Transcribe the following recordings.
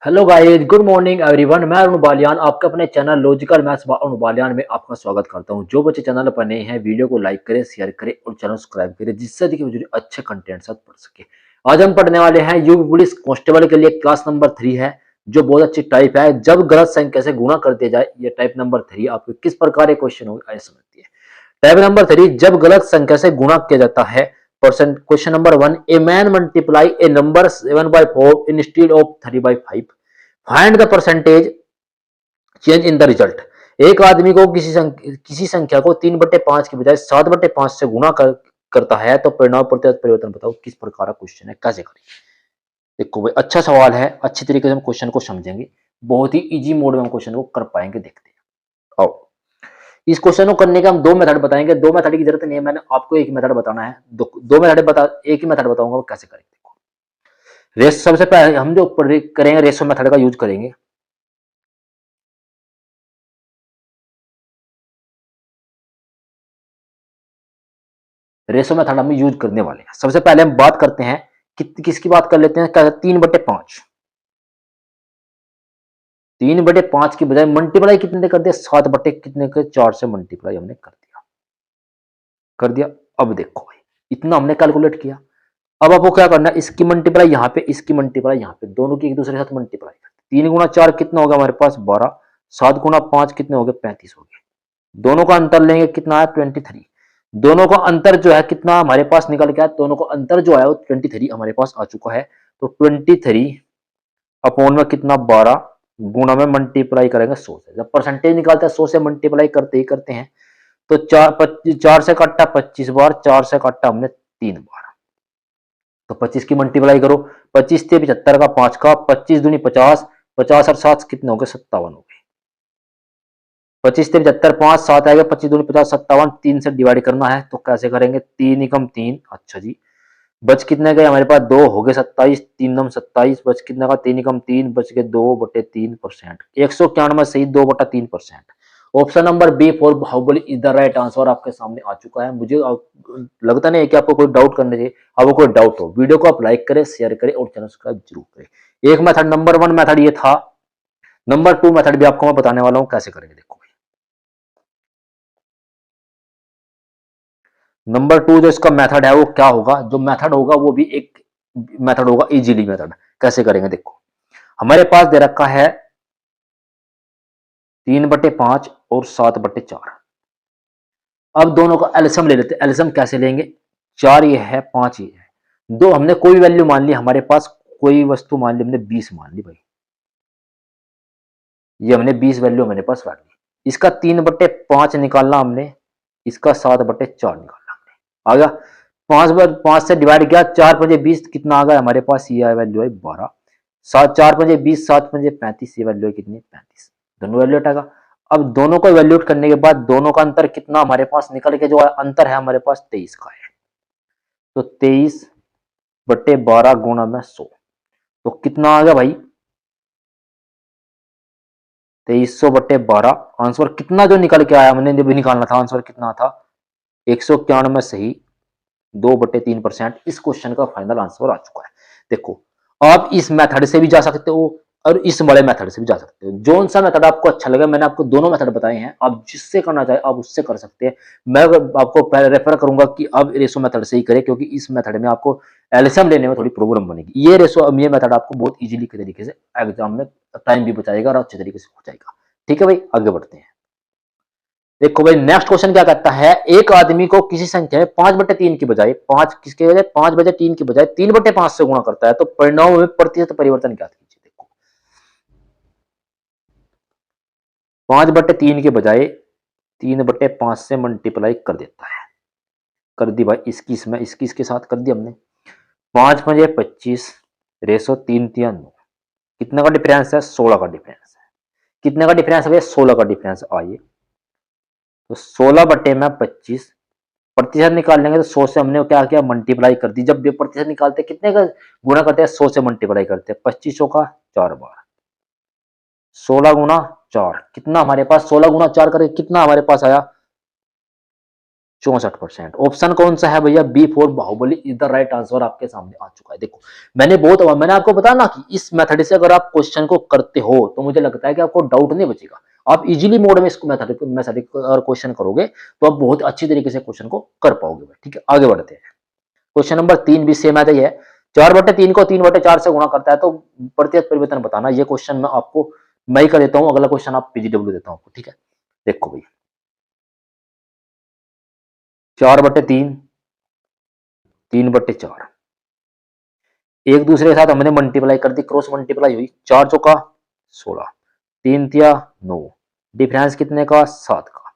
Hello guys, good morning everyone. मैं अरुण बालियान आपके अपने channel logical maths by Arun Baliyan में आपका स्वागत करता हूं। जो बच्चे चैनल पर नए हैं, वीडियो को लाइक करें, शेयर करें और चैनल सब्सक्राइब करें, जिससे देखिए मुझे अच्छे कंटेंट साथ पढ़ सके। आज हम पढ़ने वाले हैं यूपी पुलिस कांस्टेबल के लिए क्लास नंबर 3 है, जो बहुत अच्छी टाइप है। जब गलत संख्या से गुणा कर दिया जाए, ये टाइप नंबर 3 आपको किस प्रकार के क्वेश्चन होगा आइए समझते हैं। टाइप नंबर 3, जब गलत संख्या से गुणा किया जाता है। Percent question number 1, a man multiply A number 7/4 instead of 3/5। Find the percentage change in the result. एक आदमी को किसी संख्या को 3/5 की बजाय 7/5 से गुणा करता है, तो परिणाम प्रतिशत परिवर्तन बताओ। किस प्रकार का क्वेश्चन है, कैसे करेंगे। देखो भाई, अच्छा सवाल है, अच्छी तरीके से हम क्वेश्चन को समझेंगे, बहुत ही इजी मोड में हम क्वेश्चन को कर पाएंगे। देखते हैं, आओ। इस क्वेश्चन को करने के हम दो मेथड बताएंगे। दो मेथड की जरूरत नहीं है, मैंने आपको एक मेथड बताना है। दो मेथड बता, एक ही मेथड बताऊंगा वो कैसे करेंगे। देखो, रेस सबसे पहले हम जो करेंगे, रेशो मेथड का यूज करेंगे। रेशो मेथड हम यूज करने वाले हैं। सबसे पहले हम बात करते हैं किसकी बात कर लेते हैं, क्या 3/5। 3/5 की बजाय मल्टीप्लाई कितने कर दिया, 7 बटे कितने के 4 से मल्टीप्लाई हमने कर दिया। अब देखो भाई, इतना हमने कैलकुलेट किया। अब आपको क्या करना है, इसकी मल्टीप्लाई यहाँ पे, इसकी मल्टीप्लाई यहाँ पे, दोनों की एक दूसरे के साथ मल्टीप्लाई कर। 3 × 4 कितना होगा हमारे पास 12, 7 × 5 कितने हो गए 35 हो गए। दोनों का अंतर लेंगे, कितना है 23। दोनों का अंतर जो है कितना हमारे पास निकल के आया, दोनों का अंतर जो है वो 23 हमारे पास आ चुका है। तो 23 अपॉन में कितना 12 गुणा में मल्टीप्लाई करेंगे 100 से। जब परसेंटेज निकालते हैं 100 से मल्टीप्लाई करते ही करते हैं। तो 4 से काटा 25 बार, 4 से काटा हमने 3 बार। तो 25 की मल्टीप्लाई करो, 25 से 75 का 5 का, 25 दूनी 50, 50 और 7 कितने हो गए 57 हो गए। 25 से 75 5 7 आएगा, 25 दूनी 50, 57 3 से डिवाइड करना है। तो कैसे करेंगे, 3 एकम 3, अच्छा जी। बच कितने गए हमारे पास 2 हो गए 27, 3 नम 27, बच कितने का 3 एकम 3, बच गए 2/3%। 191 सही 2/3%। Option number B for Baahubali is the right answer आपके सामने आ चुका है। मुझे लगता नहीं है कि आपको कोई डाउट करने चाहिए। आपको कोई डाउट हो, वीडियो को आप लाइक करें, शेयर करें और चैनल सब्सक्राइब जरूर करें। एक मेथड, नंबर 1 मेथड ये था। नंबर 2 मेथड भी आपको मैं बताने वाला हूं कैसे करेंगे। देखो, नंबर 2 जो इसका मेथड है वो क्या होगा, जो मेथड होगा वो भी एक मेथड होगा, इजीली मेथड। कैसे करेंगे, देखो हमारे पास दे रखा है 3/5 और 7/4। अब दोनों का एलसीएम ले लेते हैं। एलसीएम कैसे लेंगे, 4 ये है 5 ये है, दो हमने कोई वैल्यू मान ली हमारे पास, कोई वस्तु मान ली हमने 20 मान ली भाई। ये हमने 20 वैल्यू हमारे पास रख ली। इसका 3/5 निकालना हमने, इसका 7/4 निकालना हमने। आ गया 5 से डिवाइड किया, 4×5 कितना आ गया हमारे पास, ये वैल्यू है 12। 4×5 7×5 35, ये वैल्यू है कितनी 35। दोनों वैल्यू हटाएगा। अब दोनों को वैल्यूट करने के बाद दोनों का अंतर कितना हमारे पास निकल के, जो अंतर है हमारे पास 23 का है। तो 23/12 गुणा में 100, तो कितना आ गया भाई 2300/12। आंसर कितना जो निकल के आया, हमने जब निकालना था आंसर कितना था 191 सही 2/3%। इस क्वेश्चन का फाइनल आंसर आ चुका है। देखो, आप इस मेथड से भी जा सकते हो और इस बड़े मेथड से भी जा सकते हो। जोन सा मेथड आपको अच्छा लगे, मैंने आपको दोनों मेथड बताए हैं, आप जिससे करना चाहे आप उससे कर सकते हैं। मैं आपको पहले रेफर करूंगा कि अब रेशो मेथड से ही करें, क्योंकि इस मेथड में आपको एलसीएम लेने में थोड़ी प्रॉब्लम बनेगी। ये मेथड आपको बहुत इजीली तरीके से एग्जाम में टाइम भी बचाएगा और अच्छे तरीके से हो जाएगा। ठीक है भाई, आगे बढ़ते हैं। देखो भाई, नेक्स्ट क्वेश्चन क्या कहता है, एक आदमी को किसी संख्या में 5/3 की बजाय 5 किसके बजाय 5/3 की बजाय 3/5 से गुणा करता है, तो परिणाम में प्रतिशत परिवर्तन क्या कीजिए। देखो, 5/3 के बजाय 3/5 से मल्टीप्लाई कर देता है। कर दी भाई, इसकी इसमें इसकी इसके साथ कर दी हमने। 5×5 = 25 रेशो 3×3 = 9। कितने का डिफरेंस है, 16 का डिफरेंस है। कितने का डिफरेंस है, 16 का डिफरेंस। आइए, तो 16/25 प्रतिशत निकाल लेंगे, तो 100 से हमने क्या किया मल्टीप्लाई कर दी। जब भी प्रतिशत निकालते हैं कितने का गुणा करते हैं, 100 से मल्टीप्लाई करते हैं। 25 का 4 बार, 16 × 4 कितना हमारे पास, 16 × 4 करके कितना हमारे पास आया 64%। ऑप्शन कौन सा है भैया? B4 Baahubali is the right answer आपके सामने आ चुका है। देखो मैंने आपको बताया ना कि इस मेथड से अगर आप क्वेश्चन को करते हो तो मुझे लगता है कि आपको डाउट नहीं बचेगा। आप इजीली मोड में इसको मैथमेटिक और क्वेश्चन करोगे तो आप बहुत अच्छी तरीके से क्वेश्चन को कर पाओगे। ठीक है, आगे बढ़ते हैं। क्वेश्चन नंबर 3 भी सेम है। 4/3 को 3/4 से गुणा करता है तो प्रतिशत परिवर्तन बताना। ये क्वेश्चन मैं आपको मैं ही कर देता हूँ, अगला क्वेश्चन आप पीजीडब्ल्यू देता हूँ आपको। ठीक है, देखो भाई 4/3 3/4 एक दूसरे के साथ हमने मल्टीप्लाई कर दी, क्रॉस मल्टीप्लाई हुई। 4 चौका 16, 3 तिया 9, डिफरेंस कितने का? 7 का।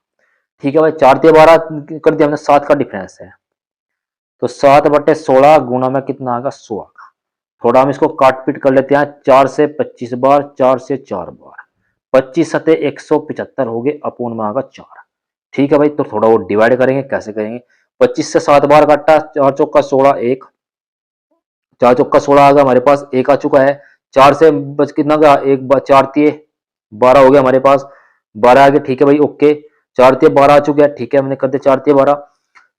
ठीक है भाई, 4 तिया 12 कर दिया हमने, 7 का डिफरेंस है तो 7/16 गुना में कितना आएगा? 100 का। थोड़ा हम इसको काट पीट कर लेते हैं। 4 से 25 बार, 4 से 4 बार, 25 सते 175 हो गए, अपूर्ण में आएगा 4। ठीक है भाई, तो थोड़ा वो डिवाइड करेंगे। कैसे करेंगे? 25 से 7 बार काटा, 4 चौका 16, 1 4 चौका 16 आ गया हमारे पास, 1 आ चुका है। 4 से बच कितना गया? 1 4 तिये 12 हो गया हमारे पास, 12 आ गया। ठीक है भाई, ओके, 4 तिये 12 आ चुके हैं। ठीक है, हमने कर दिया 4 तिये 12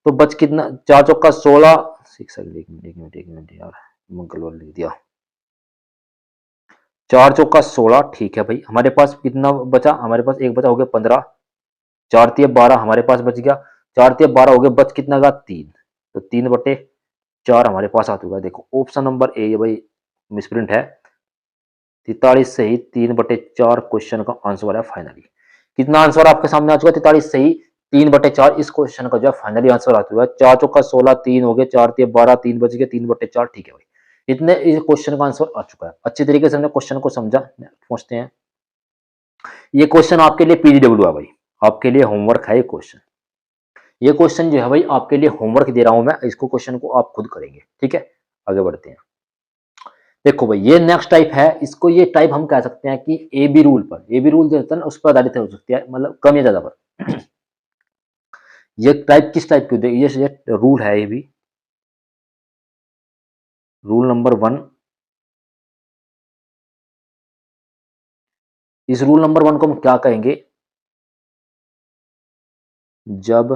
तो बच कितना? 4 चौका 16, एक मिनट यार, मंगलवार लिख दिया। 4 चौका 16। ठीक है भाई, हमारे पास कितना बचा? हमारे पास एक बचा, हो गया 15, 4 तिये 12 हमारे पास बच गया, 4 तिये 12 हो गए, बच कितना का? 3, तो 3/4 हमारे पास आ चुका है। देखो ऑप्शन नंबर ए ये भाई मिसप्रिंट है, 43 सही 3/4 क्वेश्चन का आंसर है फाइनली। कितना आंसर आपके सामने आ चुका है? 43 सही 3/4 इस क्वेश्चन का जो है फाइनली आंसर आ चुका है। 4 चौका 16, 3 हो गए, 4 तिये 12, 3 बच गए, 3/4। ठीक है भाई, इतने इस क्वेश्चन का आंसर आ चुका है। अच्छी तरीके से हमने क्वेश्चन को समझा। पहुंचते हैं, ये क्वेश्चन आपके लिए पीडब्ल्यू है भाई, आपके लिए होमवर्क है ये क्वेश्चन। ये क्वेश्चन जो है भाई आपके लिए होमवर्क दे रहा हूं मैं, इसको क्वेश्चन को आप खुद करेंगे। ठीक है, आगे बढ़ते हैं। देखो भाई ये नेक्स्ट टाइप है, इसको ये टाइप हम कह सकते हैं कि ए बी रूल पर, ए बी रूल जो होता है ना उस पर आधारित हो सकती है, मतलब कम या ज्यादा पर। ये टाइप किस टाइप की होती है? ये रूल है, ये भी रूल नंबर 1। इस रूल नंबर 1 को हम क्या कहेंगे? जब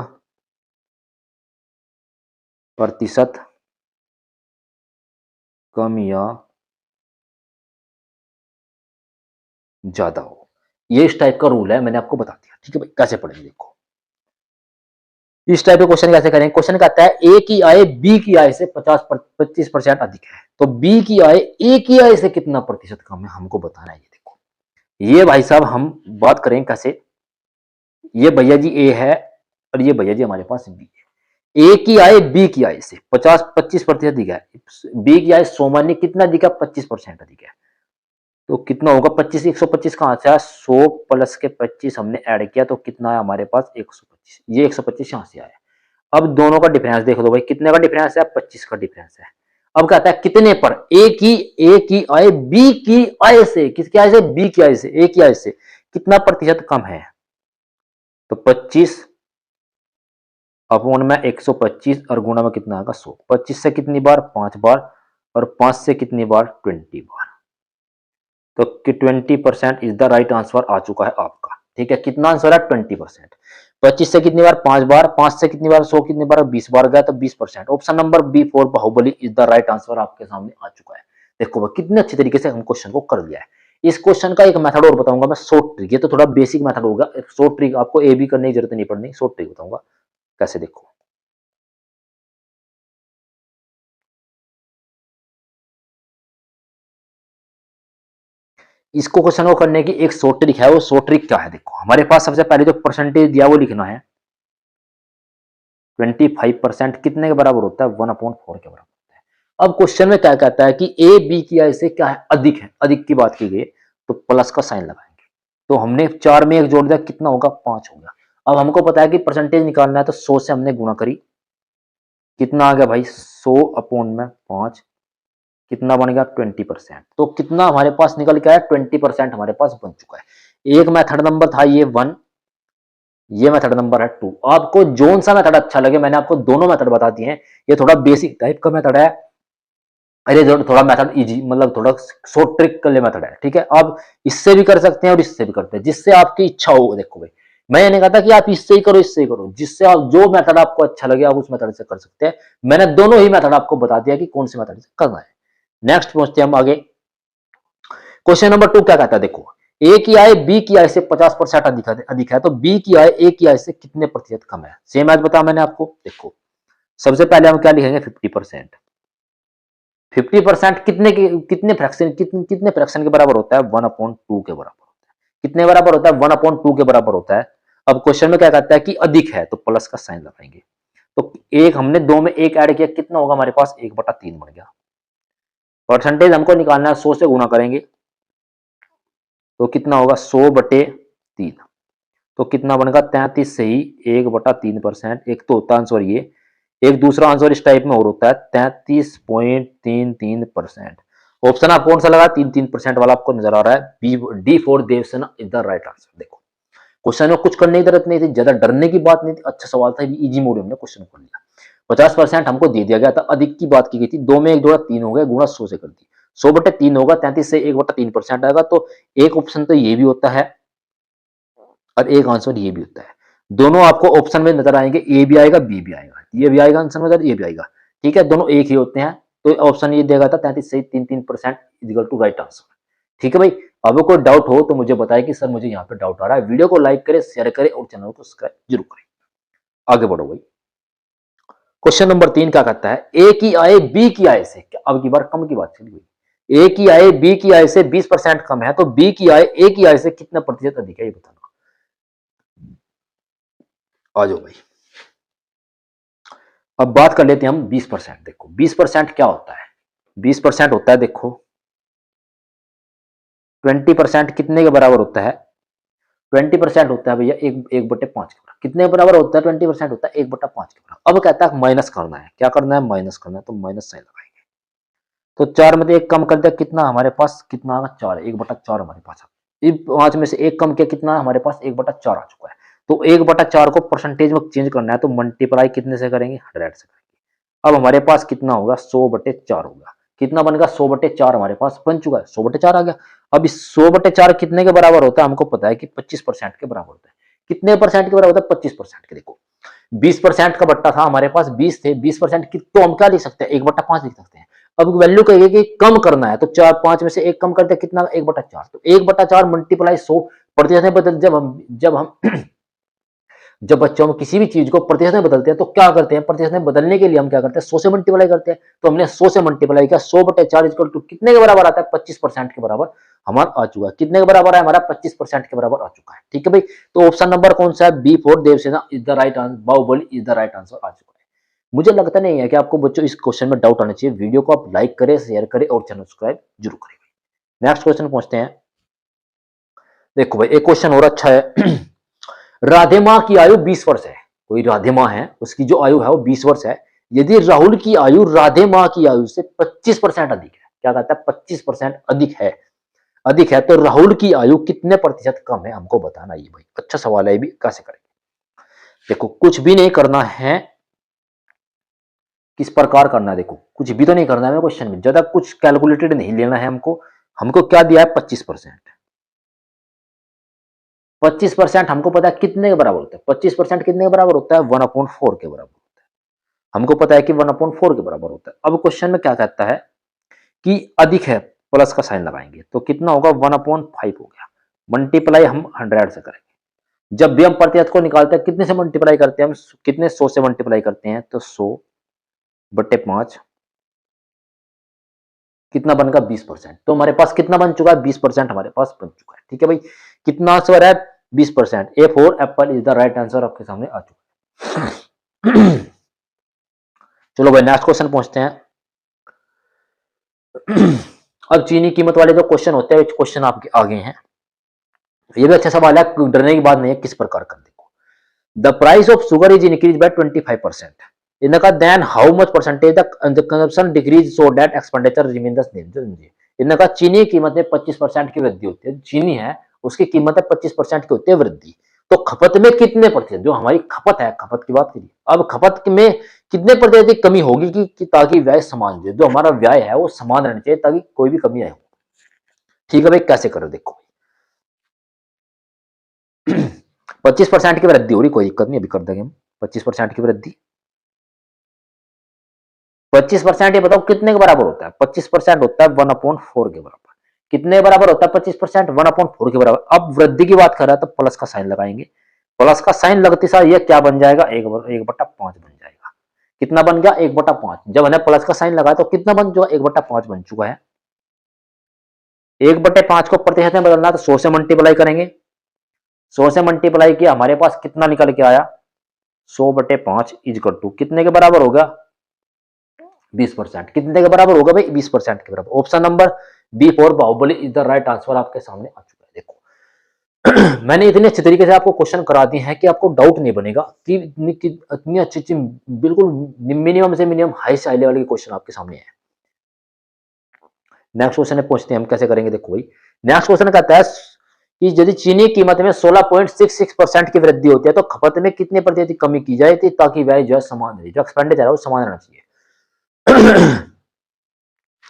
प्रतिशत कम या ज्यादा हो, ये इस टाइप का रूल है, मैंने आपको बता दिया। ठीक है भाई, कैसे पढ़ेंगे देखो। इस टाइप के क्वेश्चन कैसे करेंगे? क्वेश्चन कहता है ए की आय बी की आय से 25% अधिक है, तो बी की आय ए की आय से कितना प्रतिशत कम है, हमको बताना है। ये देखो, ये भाई साहब हम बात करें कैसे। ये भैया जी ए है और ये भैया जी हमारे पास बी है। ए की आय बी की आय से 25% अधिक है, बी की आय सामान्य कितना अधिक है? 25% अधिक है। तो कितना होगा? 25, 125 कहां से आया? 100 प्लस के 25 हमने ऐड किया तो कितना है हमारे पास? 125। ये 125 यहां से आया। अब दोनों का डिफरेंस देख लो भाई, कितने का डिफरेंस है? 25 का डिफरेंस है। अब कहता है कितने पर? ए की आय बी की आय से, किसकी आय से? बी की आय से, ए की आय से कितना प्रतिशत कम है? तो 25 अपॉन में 125 और गुणा में कितना आएगा? 100। 25 से कितनी बार? 5 बार, और 5 से कितनी बार? 20 बार। तो 20% इज द राइट आंसर आ चुका है आपका। ठीक है, कितना आंसर है? 20%। 25 से कितनी बार? 5 बार, 5 से कितनी बार? 100 कितनी बार? 20 बार गया तो 20%। Option number B4 Baahubali is the right answer आपके सामने आ चुका है। देखो भाई कितने अच्छे तरीके से हम क्वेश्चन को कर लिया है। इस क्वेश्चन का एक मेथड और बताऊंगा मैं, शॉर्ट ट्रिक। ये तो थोड़ा बेसिक मेथड होगा, शॉर्ट ट्रिक आपको ए बी करने की जरूरत नहीं पड़नी, शॉर्ट ट्रिक बताऊंगा कैसे। देखो इसको क्वेश्चन को करने की एक शॉर्ट ट्रिक है। वो शॉर्ट ट्रिक क्या है? देखो हमारे पास सबसे पहले जो परसेंटेज दिया वो लिखना है। 25% कितने के बराबर होता है? 1/4 के बराबर होता है। अब क्वेश्चन में क्या कहता है कि ए बी की आय से क्या है? अधिक है। अधिक की बात की गई तो प्लस का साइन लगाएंगे। तो हमने 4 में 1 जोड़ दिया, कितना होगा? 5 होगा। अब हमको पता है कि परसेंटेज निकालना है तो 100 से हमने गुणा करी, कितना आ गया भाई? 100/5 कितना बन गया? 20%। तो कितना हमारे पास निकल के आया? 20% हमारे पास बन चुका है। एक मेथड नंबर था ये 1, ये मेथड नंबर है 2। आपको जोन सा मेथड अच्छा लगे, मैंने आपको दोनों मेथड बता दिए हैं। ये थोड़ा बेसिक टाइप का मेथड है, अरे थोड़ा मेथड इजी, मतलब थोड़ा शॉर्ट ट्रिक के लिए मेथड है। ठीक है, आप इससे भी कर सकते हैं और इससे भी करते हैं, जिससे आपकी इच्छा हो। देखो भाई मैं ये नहीं कहता कि आप इससे ही करो इससे ही करो, जिससे आप जो मेथड आपको अच्छा लगे आप उस मेथड से कर सकते हैं। मैंने दोनों ही मेथड आपको बता दिया कि कौन से मेथड से करना है। नेक्स्ट पहुंचते हैं हम आगे। क्वेश्चन नंबर 2 क्या कहता है, देखो ए की आय बी की आय से 50% अधिक है तो बी की आय ए की आय से कितने प्रतिशत कम है। सेम एज बताया मैंने आपको। देखो सबसे पहले हम क्या लिखेंगे 50%। 50% कितने फ्रैक्शन कितने फ्रैक्शन के बराबर होता है 1/2 के बराबर होता है। कितने बराबर होता है 1/2 के बराबर होता है। अब क्वेश्चन में क्या कहता है कि अधिक है तो प्लस का साइन लगाएंगे। तो एक हमने दो में एक ऐड किया कितना होगा हमारे पास 1/3 बन गया। परसेंटेज हमको निकालना है 100 से गुना करेंगे तो कितना होगा 100/3। तो कितना बनेगा 33 से ही 1/3%। एक तो होता है आंसर ये, एक दूसरा आंसर इस टाइप में और होता है 33.33%। ऑप्शन आप कौन सा लगा 3% वाला आपको नजर आ रहा है, B D for Devasena is the right answer. देखो क्वेश्चन में कुछ करने की जरूरत नहीं थी, ज्यादा डरने की बात नहीं थी, अच्छा सवाल था, इजी मोड में क्वेश्चन कर लिया। 50% हमको दे दिया गया था, अधिक की बात की गई थी, दो में एक जोड़ा 3 हो गया, गुणा 100 से कर दी, 100/3 होगा, 33 से 1/3% आएगा। तो एक ऑप्शन तो ये भी होता है और एक आंसर ये भी होता है। दोनों आपको ऑप्शन में नजर आएंगे, ए भी आएगा बी भी आएगा, ये भी आएगा आंसर में, ये भी आएगा। ठीक है, दोनों एक ही होते हैं। तो ऑप्शन ये देगा था 33 से 3% इक्वल टू राइट आंसर। ठीक है भाई, अब कोई डाउट हो तो मुझे बताए कि सर मुझे यहाँ पे डाउट आ रहा है। वीडियो को लाइक करें, शेयर करें और चैनल को सब्सक्राइब जरूर करें। आगे बढ़ो भाई। क्वेश्चन नंबर 3 क्या कहता है, ए की आय बी की आय से, अब की बार कम की बात चली गई, ए की आय बी की आय से 20% कम है तो बी की आय ए की आय से कितना प्रतिशत अधिक है ये बताना। आ जाओ भाई, अब बात कर लेते हैं हम 20%। देखो 20% क्या होता है, 20% होता है, देखो 20% कितने के बराबर होता है, 20% होता है भैया 1/5 के बराबर। कितने के बराबर होता है 20% होता है 1/5 के बराबर। अब कहता है माइनस करना है, क्या करना है माइनस करना है, तो माइनस साइन लगाएंगे। तो 4 में से 1 कम कर दिया, कितना हमारे पास कितना आगा 4, 1/4 हमारे पास। 5 में से 1 कम किया, कितना हमारे पास 1/4 आ चुका है। तो 1/4 को परसेंटेज में चेंज करना है तो मल्टीप्लाई कितने से करेंगे 100 से करेंगे। अब हमारे पास कितना होगा 100/4 होगा। कितना बनेगा 100/4 हमारे पास बन चुका है, 100/4 आ गया। अब इस 100/4 कितने के बराबर होता है, हमको पता है कि 25% के बराबर होता है। कितने परसेंट के बराबर होता है 25% के। देखो 20% का बट्टा था हमारे पास, 20 थे, 20% की तो हम क्या लिख सकते हैं 1/5 लिख सकते हैं। अब वैल्यू कहिए कि कम करना है तो 4 5 में से 1 कम करते कितना 1/4। तो 1/4 मल्टीप्लाई 100 प्रतिशत में बदल, जब हम जब बच्चों में किसी भी चीज को प्रतिशत में बदलते हैं तो क्या करते हैं, प्रतिशत में बदलने के लिए हम क्या करते हैं 100 से मल्टीप्लाई करते हैं। तो हमने 100 से मल्टीप्लाई किया, 100/4 इक्वल टू कितने के बराबर आता है 25% के बराबर हमारा आ चुका है। कितने के बराबर है हमारा 25% के बराबर आ चुका है। ठीक है भाई, तो ऑप्शन नंबर कौन सा है B for Devasena is the right answer, Baahubali is the right answer आ चुका है। मुझे लगता नहीं है कि आपको बच्चों इस क्वेश्चन में डाउट आना चाहिए। वीडियो को आप लाइक करें, शेयर करें और चैनल सब्सक्राइब जरूर करें। नेक्स्ट क्वेश्चन पहुंचते हैं। देखो भाई एक क्वेश्चन और अच्छा है। राधे माँ की आयु 20 वर्ष है। कोई राधे माँ है, उसकी जो आयु है वो 20 वर्ष है। यदि राहुल की आयु राधे माँ की आयु से 25% अधिक है, क्या कहता है 25% अधिक है तो राहुल की आयु कितने प्रतिशत कम है हमको बताना। ये भाई अच्छा सवाल है, ये भी कैसे करेंगे। देखो कुछ भी नहीं करना है, किस प्रकार करना है, देखो कुछ भी तो नहीं करना है क्वेश्चन में, ज्यादा कुछ कैलकुलेटेड नहीं लेना है हमको। हमको क्या दिया है 25%। 25% हमको पता है कितने के बराबर होता है, 25% कितने के बराबर होता है 1/4 के बराबर होता है। हमको पता है कि 1/4 के बराबर होता है। अब क्वेश्चन में क्या कहता है कि अधिक है, प्लस का साइन लगाएंगे तो कितना होगा 1/5 हो गया। मल्टीप्लाई हम 100 से करेंगे। जब भी हम प्रतिशत को निकालते हैं कितने से मल्टीप्लाई करते हैं हम, कितने 100 से मल्टीप्लाई करते हैं तो 100/5 कितना बनेगा 20%। तो हमारे पास कितना बन चुका है 20% हमारे पास बन चुका है। ठीक है भाई, कितना आंसर है 20%। A for Apple is the right answer आपके सामने आ चुका है। चलो भाई नेक्स्ट क्वेश्चन पहुंचते हैं। अब चीनी कीमत वाले जो क्वेश्चन होते हैं क्वेश्चन आपके आगे हैं। ये भी अच्छा सवाल है, डरने की बात नहीं है, किस प्रकार कर देखो। The price of sugar is increase by 25%। इनका then how much percentage the consumption decrease so that expenditure remain the same. इनका चीनी की कीमत में 25% की वृद्धि होती है, चीनी है उसकी कीमत में 25% की होती है वृद्धि। तो खपत में कितने प्रतिशत, जो हमारी खपत है, खपत की बात करिए, अब खपत में कितने प्रतिशत की कमी होगी कि ताकि व्यय समान रहे, जो हमारा व्यय है वो समान रहना चाहिए ताकि कोई भी कमी आए। ठीक है भाई, कैसे करो देखो। 25% की वृद्धि हो रही, कोई दिक्कत नहीं, अभी कर देंगे हम 25% की वृद्धि। 25% ये बताओ कितने के बराबर होता है? 25% होता है 1/4 के बराबर। कितने के बराबर होता है 25%? 1/4 के बराबर। अब वृद्धि की बात कर रहा है तो प्लस का साइन लगाएंगे। प्लस का साइन लगते सार ये क्या बन जाएगा? 1/5 बन जाएगा। कितना बन गया? 1/5। जब हमने प्लस का साइन लगाया तो कितना बन चुका? 1/5 बन चुका है। 1/5 को प्रतिशत में बदलना तो 100 से मल्टीप्लाई करेंगे। 100 से मल्टीप्लाई किया, हमारे पास कितना निकल के आया? 100/5 इजकल टू कितने के बराबर होगा? 20%। कितने के बराबर होगा भाई? 20% के बराबर। Option number B for Baahubali is the right answer आपके सामने आ चुका है। देखो मैंने इतने अच्छे तरीके से आपको क्वेश्चन करा दिए हैं कि आपको डाउट नहीं बनेगा कि इतनी अच्छी बिल्कुल मिनिमम से मिनिमम हाई से हाई लेवल के क्वेश्चन आपके सामने है। नेक्स्ट क्वेश्चन पूछते हैं हम कैसे करेंगे। देखो भाई नेक्स्ट क्वेश्चन कहता है कि यदि चीनी की कीमत में 16.66% की वृद्धि होती है तो खपत में कितने प्रतिशत कमी की जाए ताकि वह जो है समान रहे, जो एक्सपेंडिचर है वो समान रहना चाहिए।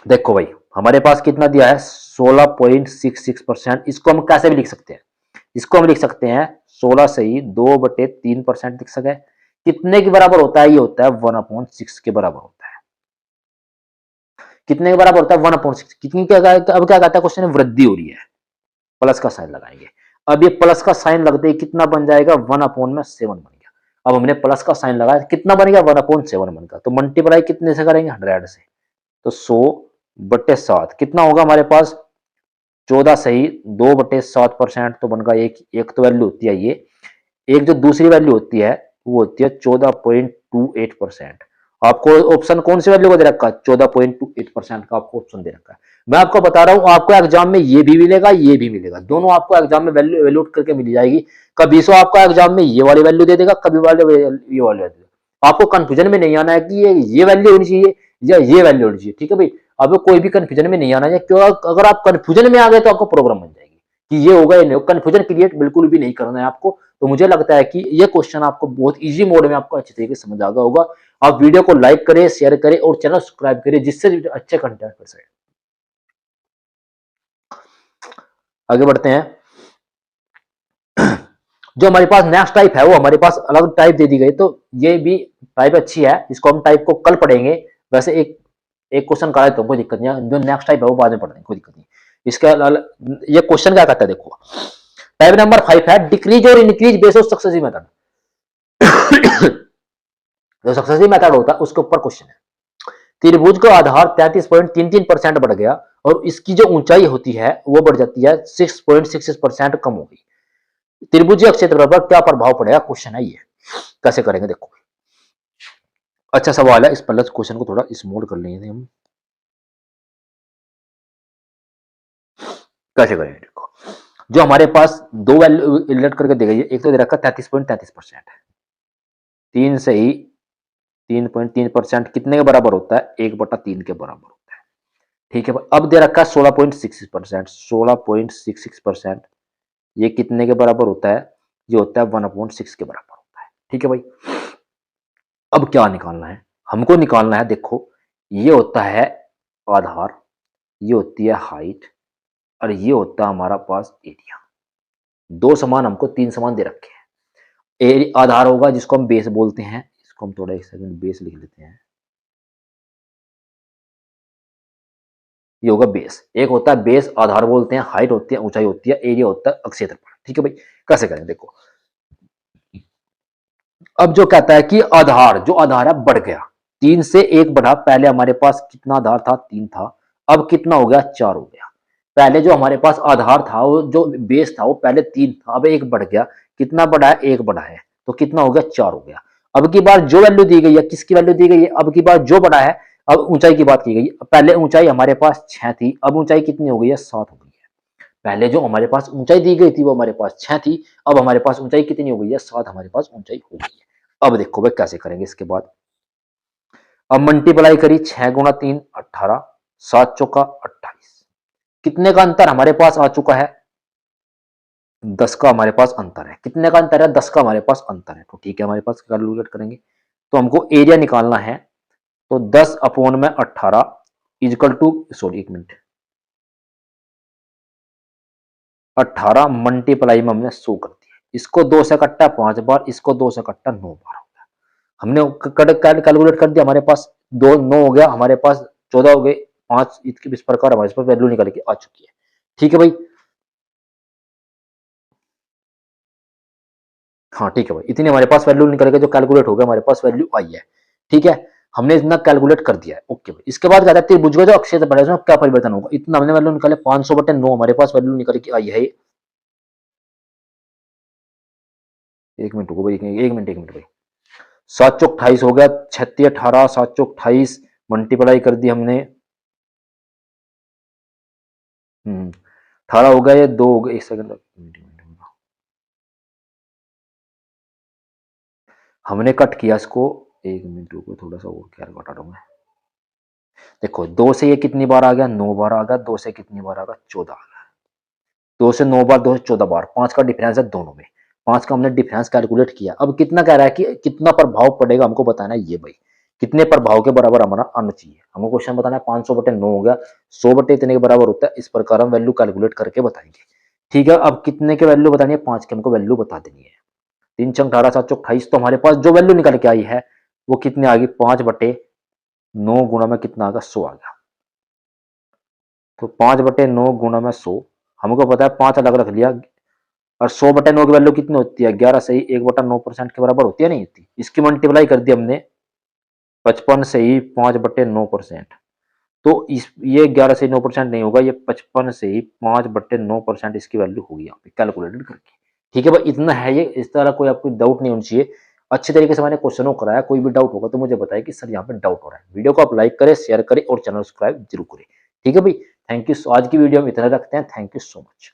देखो भाई हमारे पास कितना दिया है? 16.66%। इसको हम कैसे भी लिख सकते हैं? इसको हम लिख सकते हैं 16 सही 2/3% लिख सके। कितने के बराबर होता है? ये होता है 1/6 के बराबर होता है। कितने के बराबर होता है? 1/6। कितनी क्या? अब क्या कहता है क्वेश्चन में? वृद्धि हो रही है, प्लस का साइन लगाएंगे। अब ये प्लस का साइन लगते ही कितना बन जाएगा? 1/7 बन गया। अब हमने प्लस का साइन लगाया, कितना बन गया? 1/7 बन गया। तो मल्टीप्लाई कितने से करेंगे? 100 से। तो 100/7 कितना होगा हमारे पास? 14 सही 2/7% तो बन गया। एक तो वैल्यू होती है ये, एक जो दूसरी वैल्यू होती है वो होती है 14.28%। आपको ऑप्शन कौन सी वैल्यू को दे रखा है? 14.28% का आपको ऑप्शन दे रखा है। मैं आपको बता रहा हूं आपको एग्जाम में ये भी मिलेगा, ये भी मिलेगा, दोनों आपको एग्जाम में वैल्यू एवेल्यूट करके मिल जाएगी। कभी सो आपका एग्जाम में ये वाली वैल्यू दे देगा, कभी वाले ये वाली वैल्यू। आपको कंफ्यूजन में नहीं आना है कि ये वैल्यू होनी चाहिए या ये वैल्यू होनी चाहिए, ठीक है भाई। अब कोई भी कंफ्यूजन में नहीं आना है, क्यों? अगर आप कंफ्यूजन में आ गए तो आपको प्रॉब्लम बन जाएगी कि ये होगा या नहीं होगा। कंफ्यूजन क्रिएट बिल्कुल भी नहीं करना है आपको। तो मुझे लगता है कि ये क्वेश्चन आपको बहुत इजी मोड में आपको अच्छे तरीके से समझ आ गया होगा। आप वीडियो को लाइक करें, शेयर करें और चैनल सब्सक्राइब करें जिससे अच्छे कंटेंट कर सके। आगे बढ़ते हैं। जो हमारे पास नेक्स्ट टाइप है वो हमारे पास अलग टाइप दे दी गई, तो ये भी टाइप अच्छी है, इसको हम टाइप को कल पढ़ेंगे। वैसे एक एक क्वेश्चन करा तो कोई दिक्कत नहीं, जो नेक्स्ट टाइप है वो बाद में पढ़ेंगे, कोई दिक्कत नहीं। इसके ये क्वेश्चन क्या कहता है? देखो टाइप नंबर 5 है डिक्रीज और increase base of successive method. जो सक्सेसिव मेथड होता है उसके ऊपर क्वेश्चन है। त्रिभुज का आधार 33.33% बढ़ गया और इसकी जो ऊंचाई होती है वो बढ़ जाती है 6.66% कम हो गई। त्रिभुजीय क्षेत्र पर क्या प्रभाव पड़ेगा? क्वेश्चन है ये। कैसे करेंगे? देखो अच्छा सवाल है, इस पहले क्वेश्चन को थोड़ा स्मूथ कर लेंगे हम। कैसे करेंगे? देखो जो हमारे पास दो वैल्यू रिलेट करके दी गई है, एक तो दे रखा 33.33%, 3 से ही 3.3% कितने के बराबर होता है? 1/3 के बराबर होता है, ठीक है। अब दे रखा है 16.66%, 16.66% ये कितने के बराबर होता है? ये होता है 1/6 के बराबर होता है, ठीक है भाई। अब क्या निकालना है हमको? निकालना है, देखो ये होता है आधार, ये होती है हाइट और ये होता है हमारा पास एरिया। दो समान हमको तीन समान दे रखे हैं। आधार होगा जिसको हम बेस बोलते हैं, इसको हम थोड़ा एक सेकंड बेस लिख लेते हैं। ये होगा बेस। एक होता है बेस, आधार बोलते हैं, हाइट होती है, ऊंचाई होती है, एरिया होता है क्षेत्रफल, ठीक है भाई। कैसे करें? देखो अब जो कहता है कि आधार, जो आधार है बढ़ गया, 3 से 1 बढ़ा। पहले हमारे पास कितना आधार था? 3 था। अब कितना हो गया? 4 हो गया। पहले जो हमारे पास आधार था, वो जो बेस था वो पहले 3 था, अब 1 बढ़ गया। कितना बढ़ा है? 1 बढ़ा है, तो कितना हो गया? 4 हो गया। अब की बार जो वैल्यू दी गई है, किसकी वैल्यू दी गई है? अब की बार जो बढ़ा है, अब ऊंचाई की बात की गई। पहले ऊंचाई हमारे पास 6 थी, अब ऊंचाई कितनी हो गई है? 7 हो गई है। पहले जो हमारे पास ऊंचाई दी गई थी वो हमारे पास 6 थी, अब हमारे पास ऊंचाई कितनी हो गई है? 7 हमारे पास ऊंचाई हो गई है। अब देखो भाई कैसे करेंगे इसके बाद। अब मल्टीप्लाई करी, 6 गुणा 3 18, 7 चौका 28। कितने का अंतर हमारे पास आ चुका है? 10 का हमारे पास अंतर है। कितने का अंतर है? 10 का हमारे पास अंतर है। तो ठीक है, हमारे पास कैलकुलेट करेंगे तो हमको एरिया निकालना है। तो 10/18 is equal to, sorry 1 minute, 18 multiply में हमने 100 कर दिया। इसको 2 से कट्टा 5 बार, इसको 2 से कट्टा 9 बार हो गया। हमने कैलकुलेट कर दिया, हमारे पास 2 9 हो गया, हमारे पास 14 हो गए, 5 इस प्रकार हमारे पास वैल्यू निकल के आ चुकी है। ठीक है भाई। हाँ ठीक है भाई, इतनी हमारे पास वैल्यू निकल के जो कैलकुलेट हो गया, हमारे पास वैल्यू आई है। ठीक है, हमने इतना कैलकुलेट कर दिया है। ओके भाई, इसके बाद कहते हैं त्रिभुज का जो अक्षय बढ़ा है क्या परिवर्तन होगा। इतना हमने वैल्यू निकाले 500/9 हमारे पास वैल्यू निकल के आई है। एक मिनट रुको भाई, एक मिनट भाई। 7 चौक 28 हो गया, 36 18, 7 चौक 28 मल्टीप्लाई कर दी हमने। 18 हो गया, ये 2 हो गए, एक सेकंड, हमने कट किया इसको। एक मिनट रुको, थोड़ा सा और क्या घटा रहा हूं मैं। देखो 2 से ये कितनी बार आ गया, 9 बार आ गया, 2 से कितनी बार आ गया, 14 आ गया। 2 से 9 बार, 2 से 14 बार, 5 का डिफरेंस है दोनों में। 5 का हमने डिफरेंस कैलकुलेट किया। अब कितना कह रहा है कि कितना प्रभाव पड़ेगा, हमको बताना है ये भाई। कितने प्रभाव के बराबर हमारा आना चाहिए, हमको क्वेश्चन बताना है। 500/9 हो गया, 100 इतने के बराबर होता है। इस प्रकार हम वैल्यू कैलकुलेट करके बताएंगे। ठीक है, अब कितने के वैल्यू बतानी है, 5 की हमको वैल्यू बता देनी है। 3 चंग 18, 7 चौक 28, तो हमारे पास जो वैल्यू निकल के आई है वो कितने आ गई, 5/9 गुणा में कितना आ गया, 100 आ गया। तो 5/9 गुणा में 100, हमको पता है 5 अलग रख लिया। और 100/9 की वैल्यू कितनी होती है, 11 सही 1/9% के बराबर होती है, नहीं होती। इसकी मल्टीप्लाई कर दी हमने 55 से ही 5/9%। तो इस ये 11 से 9% नहीं होगा, ये 55 से ही 5/9% इसकी वैल्यू होगी यहाँ पे कैलकुलेटेड करके। ठीक है भाई, इतना है ये। इस तरह कोई आपको डाउट नहीं होना चाहिए। अच्छे तरीके से मैंने क्वेश्चनों कराया। कोई भी डाउट होगा तो मुझे बताए कि सर यहाँ पे डाउट हो रहा है। वीडियो को आप लाइक करें, शेयर करें और चैनल सब्सक्राइब जरूर करें। ठीक है भाई, थैंक यू। आज की वीडियो में इतना रखते हैं। Thank you so much.